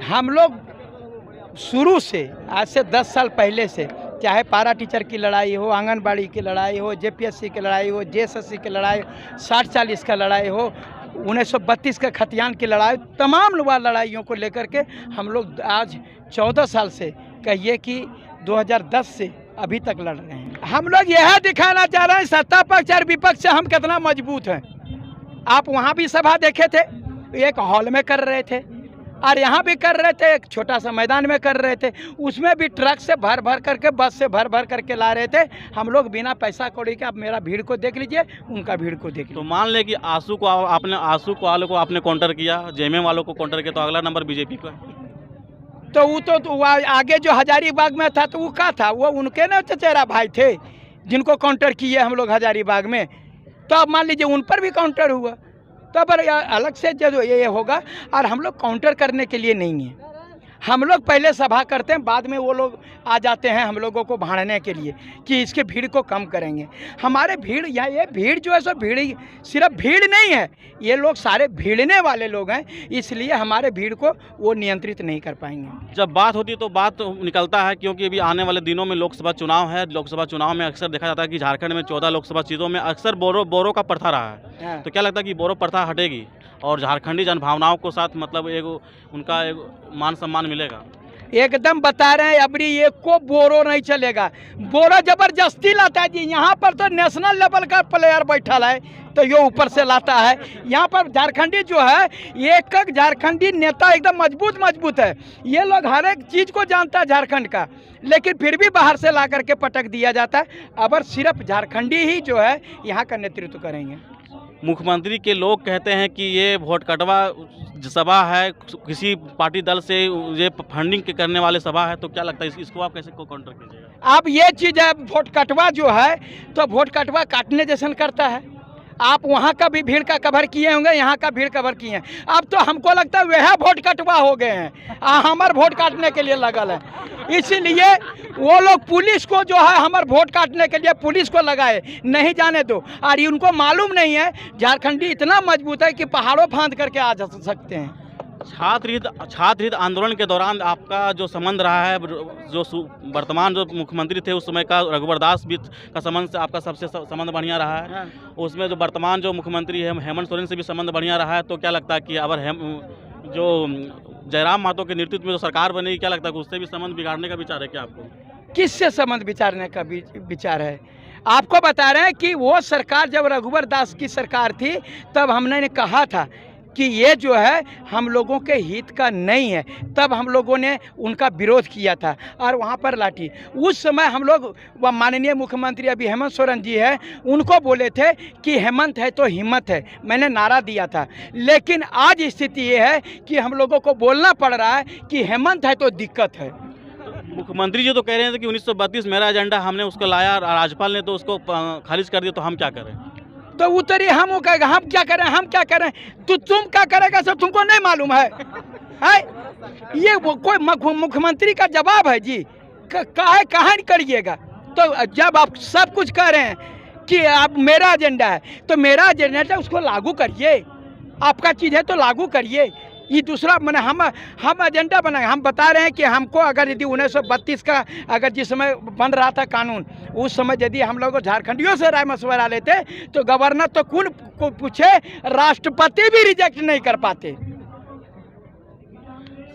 हम लोग शुरू से आज से 10 साल पहले से, चाहे पारा टीचर की लड़ाई हो, आंगनबाड़ी की लड़ाई हो, जेपीएससी की लड़ाई हो, जेएसएससी की लड़ाई, 60-40 का लड़ाई हो, 1932 का खतियान की लड़ाई, तमाम लड़ाइयों को लेकर के हम लोग आज 14 साल से, कहिए कि 2010 से अभी तक लड़ रहे हैं। हम लोग यह दिखाना चाह रहे हैं सत्ता पक्ष और विपक्ष से हम कितना मजबूत हैं। आप वहाँ भी सभा देखे थे, एक हॉल में कर रहे थे और यहाँ भी कर रहे थे, एक छोटा सा मैदान में कर रहे थे। उसमें भी ट्रक से भर भर करके, बस से भर भर करके ला रहे थे। हम लोग बिना पैसा कौड़ी के, आप मेरा भीड़ को देख लीजिए, उनका भीड़ को देख लीजिए। तो मान ले कि आंसू वालों को आपने काउंटर किया, जेएमएम वालों को काउंटर किया, तो अगला नंबर बीजेपी का है। तो वो तो आगे जो हजारीबाग में था तो वो क्या था, वो उनके ना चचेरा भाई थे जिनको काउंटर किए हम लोग हजारीबाग में। तो अब मान लीजिए उन पर भी काउंटर हुआ, तो पर अलग से जो ये होगा। और हम लोग काउंटर करने के लिए नहीं है, हम लोग पहले सभा करते हैं, बाद में वो लोग आ जाते हैं हम लोगों को भाड़ने के लिए कि इसके भीड़ को कम करेंगे। हमारे भीड़ या ये भीड़ जो है सो भीड़ सिर्फ भीड़ नहीं है, ये लोग सारे भीड़ने वाले लोग हैं, इसलिए हमारे भीड़ को वो नियंत्रित नहीं कर पाएंगे। जब बात होती है तो बात निकलता है, क्योंकि अभी आने वाले दिनों में लोकसभा चुनाव है। लोकसभा चुनाव में अक्सर देखा जाता है कि झारखंड में 14 लोकसभा सीटों में अक्सर बोरो का प्रथा रहा है। तो क्या लगता है कि बोरो प्रथा हटेगी और झारखंडी जनभावनाओं को साथ मतलब उनका मान सम्मान मिलेगा? एकदम बता रहे हैं, अबरी एक को बोरो नहीं चलेगा। बोरो जबरदस्ती लाता है जी। यहाँ पर तो नेशनल लेवल का प्लेयर बैठा है, तो ये ऊपर से लाता है। यहाँ पर झारखंडी जो है, एक झारखंडी नेता एकदम मजबूत है। ये लोग हर एक चीज़ को जानता है झारखंड का, लेकिन फिर भी बाहर से ला करके पटक दिया जाता है। अब सिर्फ झारखंडी ही जो है यहाँ का नेतृत्व करेंगे। मुख्यमंत्री के लोग कहते हैं कि ये वोट कटवा सभा है, किसी पार्टी दल से ये फंडिंग के करने वाले सभा है। तो क्या लगता है इसको आप कैसे काउंटर कीजिएगा? अब ये चीज़ है, वोट कटवा जो है तो वोट कटवा काटने जैसन करता है। आप वहाँ का भी भीड़ का कवर किए होंगे, यहाँ का भीड़ कवर किए हैं। अब तो हमको लगता है वह वोट कटवा हो गए हैं, हमारे वोट काटने के लिए लगल है। इसीलिए वो लोग पुलिस को जो है हमारे वोट काटने के लिए पुलिस को लगाए, नहीं जाने दो। और उनको मालूम नहीं है झारखंडी इतना मजबूत है कि पहाड़ों फांद करके आ जा सकते हैं। छात्र हित आंदोलन के दौरान आपका जो संबंध रहा है, जो वर्तमान जो मुख्यमंत्री थे उस समय का रघुवर दास भी का संबंध से आपका सबसे संबंध बढ़िया रहा है। उसमें जो वर्तमान जो मुख्यमंत्री है हेमंत सोरेन से भी संबंध बढ़िया रहा है। तो क्या लगता है कि अगर जो जयराम महतो के नेतृत्व में जो सरकार बनेगी, क्या लगता है कि उससे भी संबंध बिगाड़ने का विचार है क्या आपको? किससे संबंध बिचारने का विचार है? आपको बता रहे हैं कि वो सरकार जब रघुवर दास की सरकार थी तब हमने कहा था कि ये जो है हम लोगों के हित का नहीं है। तब हम लोगों ने उनका विरोध किया था और वहाँ पर लाठी। उस समय हम लोग माननीय मुख्यमंत्री अभी हेमंत सोरेन जी है, उनको बोले थे कि हेमंत है तो हिम्मत है, मैंने नारा दिया था। लेकिन आज स्थिति ये है कि हम लोगों को बोलना पड़ रहा है कि हेमंत है तो दिक्कत है। मुख्यमंत्री जी तो कह रहे थे कि 1932 मेरा एजेंडा, हमने उसको लाया, राज्यपाल ने तो उसको खारिज कर दिया, तो हम क्या करें? तो उतरी हम वो कहेगा हम क्या करें, हम क्या करें, तो तुम क्या करेगा सर, तुमको नहीं मालूम है? ये कोई मुख्यमंत्री का जवाब है जी? कहाँ करिएगा? तो जब आप सब कुछ कह रहे हैं कि आप मेरा एजेंडा है, तो मेरा एजेंडा है उसको लागू करिए। आपका चीज़ है तो लागू करिए। ये दूसरा मैंने हम एजेंडा बनाए। हम बता रहे हैं कि हमको अगर यदि 1932 का अगर जिस समय बन रहा था कानून, उस समय यदि हम लोग झारखंडियों से राय मशवरा लेते तो गवर्नर तो कौन को पूछे, राष्ट्रपति भी रिजेक्ट नहीं कर पाते।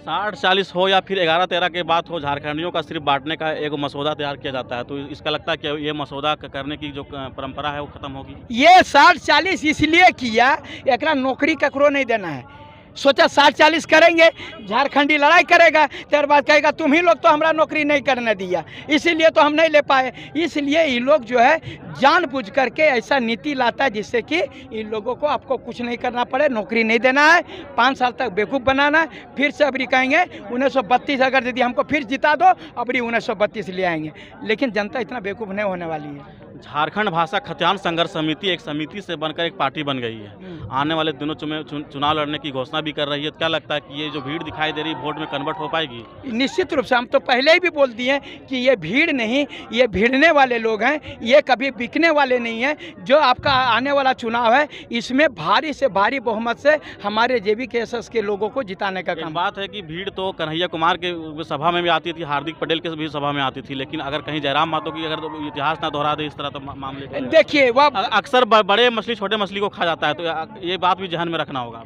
60-40 हो या फिर 11-13 के बात हो, झारखंडियों का सिर्फ बांटने का एक मसौदा तैयार किया जाता है। तो इसका लगता है कि ये मसौदा करने की जो परंपरा है वो खत्म होगी। ये 60-40 इसलिए किया, एक नौकरी ककरो नहीं देना है। सोचा 60-40 करेंगे, झारखंडी लड़ाई करेगा, त्यार बाद कहेगा तुम ही लोग तो हमारा नौकरी नहीं करने दिया, इसीलिए तो हम नहीं ले पाए। इसलिए ये लोग जो है जानबूझ करके ऐसा नीति लाता है जिससे कि इन लोगों को आपको कुछ नहीं करना पड़े, नौकरी नहीं देना है, 5 साल तक बेवकूफ़ बनाना है। फिर से अबरी कहेंगे 1932 अगर यदि हमको फिर जिता दो, अबरी 1932 ले आएंगे। लेकिन जनता इतना बेवकूफ़ नहीं होने वाली है। झारखंड भाषा खतियान संघर्ष समिति एक समिति से बनकर एक पार्टी बन गई है। आने वाले दिनों चुनाव लड़ने की घोषणा भी कर रही है। क्या लगता है कि ये जो भीड़ दिखाई दे रही है वोट में कन्वर्ट हो पाएगी? निश्चित रूप से हम तो पहले ही भी बोल दिए कि ये भीड़ नहीं, ये भिड़ने वाले लोग हैं, ये कभी बिकने वाले नहीं हैं। जो आपका आने वाला चुनाव है इसमें भारी से भारी बहुमत से हमारे JVKSS के लोगों को जिताने का काम। बात है कि भीड़ तो कन्हैया कुमार के सभा में भी आती थी, हार्दिक पटेल के भी सभा में आती थी, लेकिन अगर कहीं जयराम मातो की अगर इतिहास ना दोहरा दे इस तरह तो मामले देखिए वह अक्सर बड़े मछली छोटे मछली को खा जाता है, तो ये बात भी ध्यान में रखना होगा।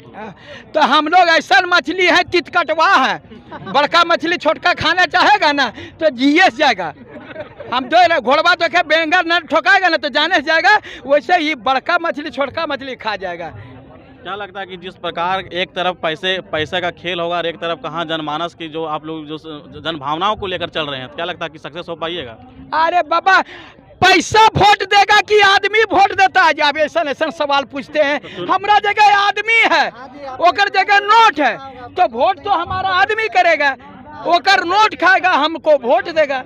तो हम लोग ऐसा मछली है तितकटवा है, बड़का मछली छोटका खाना चाहेगा ना तो जीएस जाएगा। हम जो घोड़वा तो क्या बेंगर न ठोकाएगा ना तो जाने से जाएगा, वैसे ही बड़का मछली छोटका मछली खा जाएगा। क्या लगता है कि जिस प्रकार एक तरफ पैसे का खेल होगा और एक तरफ कहाँ जनमानस की जो आप लोग जो जन भावनाओं को लेकर चल रहे हैं, क्या लगता है कि सक्सेस हो पाइएगा? अरे बाबा पैसा वोट देगा कि आदमी वोट देता है? जब ऐसा सवाल पूछते हैं, हमारा जगह आदमी है, ओकर जगह नोट है, तो वोट तो हमारा आदमी करेगा, ओकर नोट खाएगा, हमको वोट देगा।